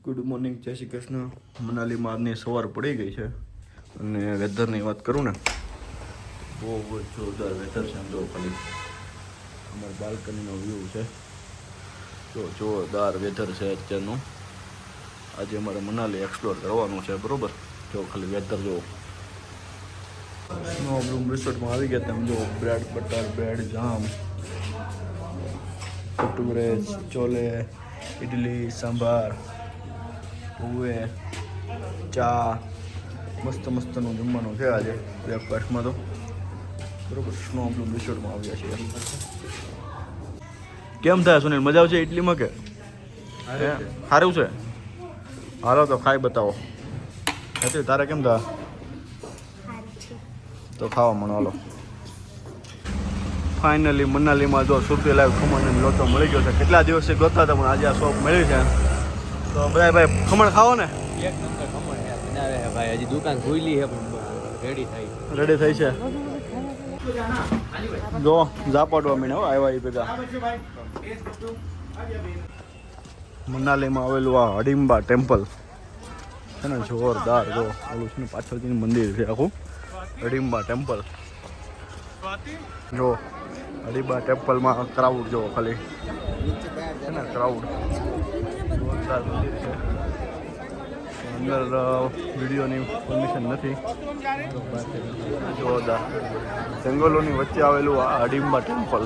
Good morning, જય શ્રી કૃષ્ણ. મનાલીમાં આજની સવાર પડી ગઈ છે અને વેધરની વાત કરું ને બહુ જોરદાર વેધર છે. આમ જો ખાલી અમારા બાલ્કનીનો વ્યૂ છે, જો જોરદાર વેધર છે અત્યારનું. આજે અમારે મનાલી એક્સપ્લોર કરવાનું છે, બરાબર. જો ખાલી વેધર જો સ્નો બ્લૂમ રિસોર્ટમાં આવી ગયા. તમે જો બ્રેડ બટર, બ્રેડ જામ, ભટુરે, ચોલે, ઇડલી, સાંભાર, પૂવે, ચા, મસ્ત મસ્તનું જમવાનું છે આજે બ્રેકફાસ્ટમાં તો, બરોબર. સ્નો બ્લૂમ રિસોર્ટમાં આવ્યા છીએ. કેમ થાય સુનિલ, મજા આવશે ઇડલીમાં કે સારું છે? હાલો તો ખાઈ બતાવો. હતી તારે કેમ થાય? તો ખાવા મળો. હાલો ફાઇનલી મનાલીમાં જો સુરતી લાઈવ ખમણ લોટો મળી ગયો છે. કેટલા દિવસથી ગોતા હતા પણ આજે આ શોપ મળી છે. તો બધા ભાઈ ખમણ ખાવો ને? એક નંબર ખમણ બનાવે છે ભાઈ. હજી દુકાન ખુલ્લી છે પણ રેડી થઈ છે. જો ઝાપટવા મીને આવ્યા એ ભેગા. મનાલીમાં આવેલું આ હડિમ્બા ટેમ્પલ છે ને, જોરદાર. જો ઓલું છે ને પાછળથી મંદિર છે આખું, હડિમ્બા ટેમ્પલ. જો હડિમ્બા ટેમ્પલમાં ક્રાઉડ જો ખાલી છે ને, ક્રાઉડ જોરદાર મંદિર છે. અંદર વિડીયોની પરમિશન નથી. જોરદાર જંગલોની વચ્ચે આવેલું આ હડિમ્બા ટેમ્પલ.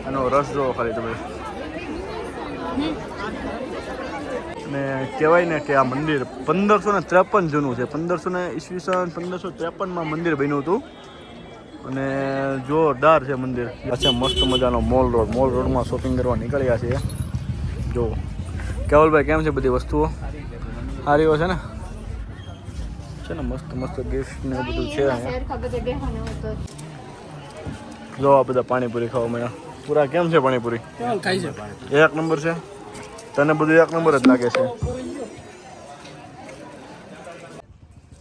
એનો રસ જોવો ખાલી તમે. અને કહેવાય ને કે આ મંદિર 1553 જૂનું છે. 1553માં મંદિર બન્યું હતું અને જોરદાર છે મંદિર. અચ્છા, મસ્ત મજાનો મોલ રોડમાં શોપિંગ કરવા નીકળ્યા છીએ. જો કેવલભાઈ કેમ છે? બધી વસ્તુઓ સારી છે ને? મસ્ત મસ્ત ગિફ્ટ ને બધું છે અહીંયા. જો આ બધા પાણીપુરી ખાવા મળ્યા. પૂરા કેમ છે પાણીપુરી? એક નંબર છે. તને બધું એક નંબર જ લાગે છે.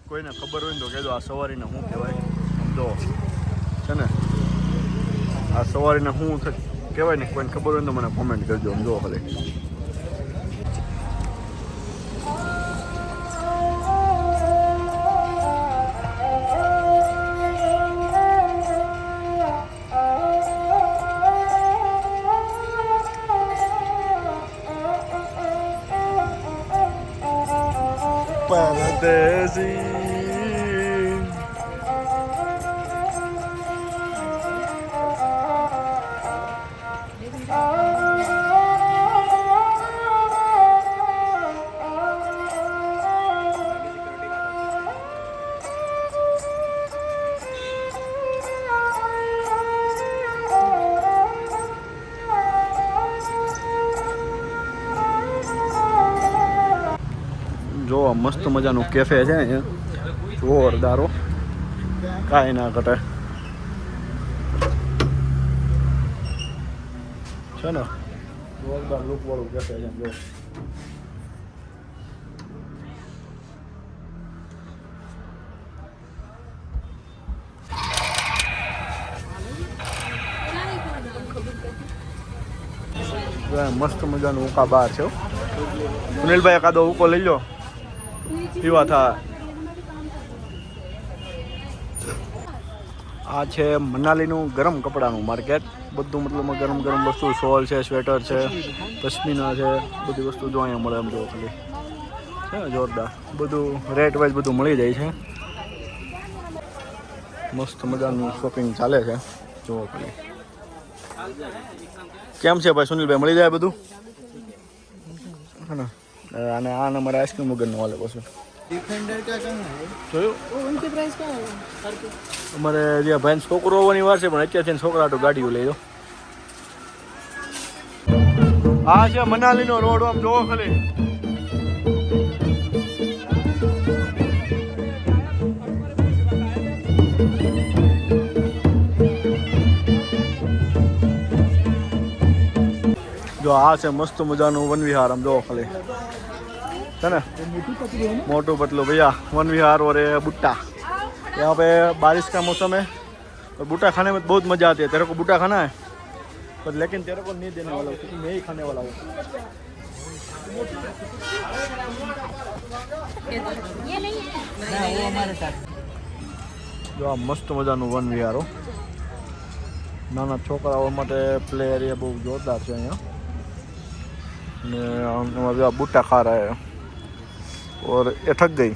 કોઈને ખબર હોય ને તો કહેજો આ સવારીને શું કહેવાય. સમજો છે ને, આ સવારીને શું કહેવાય ને, કોઈને ખબર હોય ને તો મને કોમેન્ટ કરજો. સમજો ખાલી. પરદેસી જો મસ્ત મજાનું કેફે છે અહીંયા, જોરદારો, કાંઈ ના ઘટે છે ને. જોરદાર લુક વાળું કેફે છે. જો મસ્ત મજાનું ઉકા બાર છે. સુનિલભાઈ એકાદો ઉકો લઈ લો, પીવા થાય. આ છે મનાલીનું ગરમ કપડાનું માર્કેટ. બધું મતલબ ગરમ ગરમ વસ્તુ, શોલ છે, સ્વેટર છે, પશ્મિના છે, બધી વસ્તુ જો અહીંયા મળે. એમ જો ખાલી છે ને, જોરદાર. બધું રેટ વાઇઝ બધું મળી જાય છે. મસ્ત મજાનું શોપિંગ ચાલે છે. જો ખાલી કેમ છે ભાઈ સુનિલભાઈ, મળી જાય બધું? है ना. અને આ નંબર આઈસ્ક્રીમ વગરનો વાલે પાછું જોયું. અમારે જ્યાં ભાઈ છોકરો હોવાની વાર છે પણ અત્યારથી છોકરા તો ગાડીઓ લઈ દો. આ છે મનાલીનો રોડ. આમ જોવો ખાલી. જો આ છે મસ્ત મજાનું વન વિહાર. આમ જોવો ખાલી है ना, मोटू पतलू भैया वन विहार और बुट्टा. यहाँ पे बारिश का मौसम है और बूटा खाने में बहुत मज़ा आती है. तेरे को बूटा खाना है पर लेकिन तेरे को नहीं देने वाला हूँ क्योंकि मैं ही खाने वाला हूँ. ये नहीं है ના वो हमारे साथ જો આ મસ્ત મજાનું વન વિહારો નાના છોકરાઓ માટે પ્લે એરિયા બહુ જોરદાર છે અહીંયા ને એમાં जो बूटा खा रहा है और ये थक गई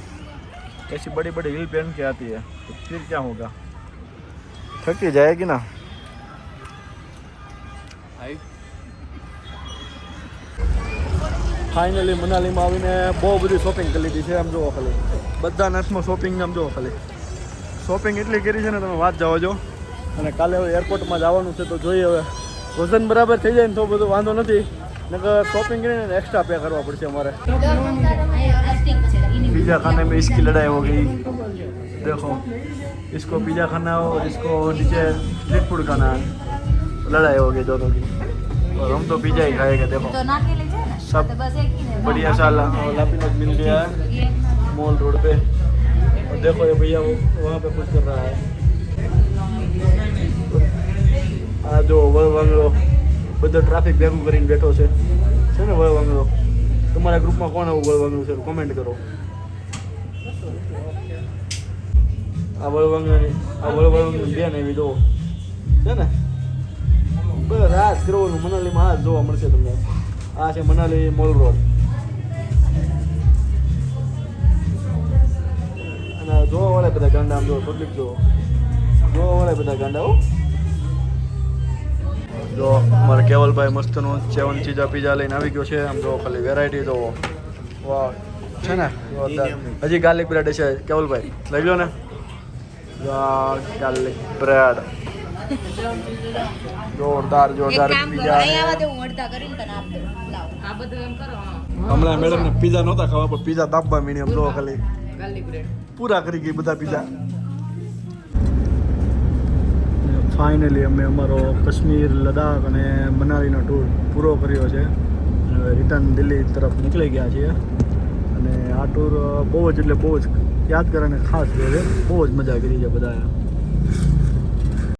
ऐसी बड़ी बड़ी हिल पहन के आती है तो फिर क्या होगा थकी जाएगी ना हाइट ફાઇનલી મનાલીમાં આવીને બહુ બધી શોપિંગ કરી લીધી છે આમ જુઓ ખાલી બધા હાથમાં શોપિંગ આમ જુઓ ખાલી શોપિંગ એટલી કરી છે ને તમે વાત જાઓ છો અને કાલે હવે એરપોર્ટમાં જવાનું છે તો જોઈએ હવે વજન બરાબર થઈ જાય ને તો બધું વાંધો નથી નકર શોપિંગ કરીને એક્સ્ટ્રા પે કરવા પડશે અમારે पिज़्ज़ा खाने में इसकी लड़ाई हो गई देखो इसको पिज़्ज़ा खाना हो और इसको नीचे स्ट्रीट फूड खाना है लड़ाई हो गई दोनों की और हम तो पिज़्ज़ा ही खाएंगे देखो तो ना के ले जाए ना सब तो बस एक ही है बढ़िया सा लापीनोज मिल गया है ये मॉल रोड पे और देखो ये भैया वो वहाँ पे कुछ कर रहा है आ जो वळवंगलो બધો ટ્રાફિક ભેગું કરીને બેઠો છે ને વળવંગલો તમારા ગ્રુપમાં કોણ આવું વળવંગલું છે કોમેન્ટ કરો આ વળવંગની બેન એવી જો છે ને બસ રાજ કરવાનું મનાલીમાં આ જ જોવા મળશે તમને આ છે મનાલી મોલ રોડ અને જોવા વાળા બધા ગાંડા આમ જો પબ્લિક જોવા વાળા બધા ગાંડા હો જો અમારા કેવલભાઈ મસ્તનું 7 ચીઝા પીઝા લઈને આવી ગયો છે આમ જો ખાલી વેરાયટી જો વાહ છે ને જોરદાર હજી ગાર્લિક બ્રેડ છે કેવલભાઈ લઈ લો ને ગાર્લિક બ્રેડ જોરદાર एक જોરદાર काम करो પીઝા અહીંયા આવા દે હું અડધા કરીને તને આપ દઉં લાવ આ બધું એમ કરો હમણાં મેડમને પીઝા નહોતા ખાવા પણ પીઝા દાબવા મીની આમ જો ખાલી ગાર્લિક બ્રેડ પૂરા કરી ગઈ બધા પીઝા ફાઇનલી અમે અમારો કાશ્મીર લદ્દાખ અને મનાલીનો ટૂર પૂરો કર્યો છે હવે રિટર્ન દિલ્હી તરફ નીકળી ગયા છીએ અને આ ટૂર બહુ જ એટલે બહુ જ યાદગાર અને ખાસ રહ્યો છે બહુ જ મજા કરી છે બધાએ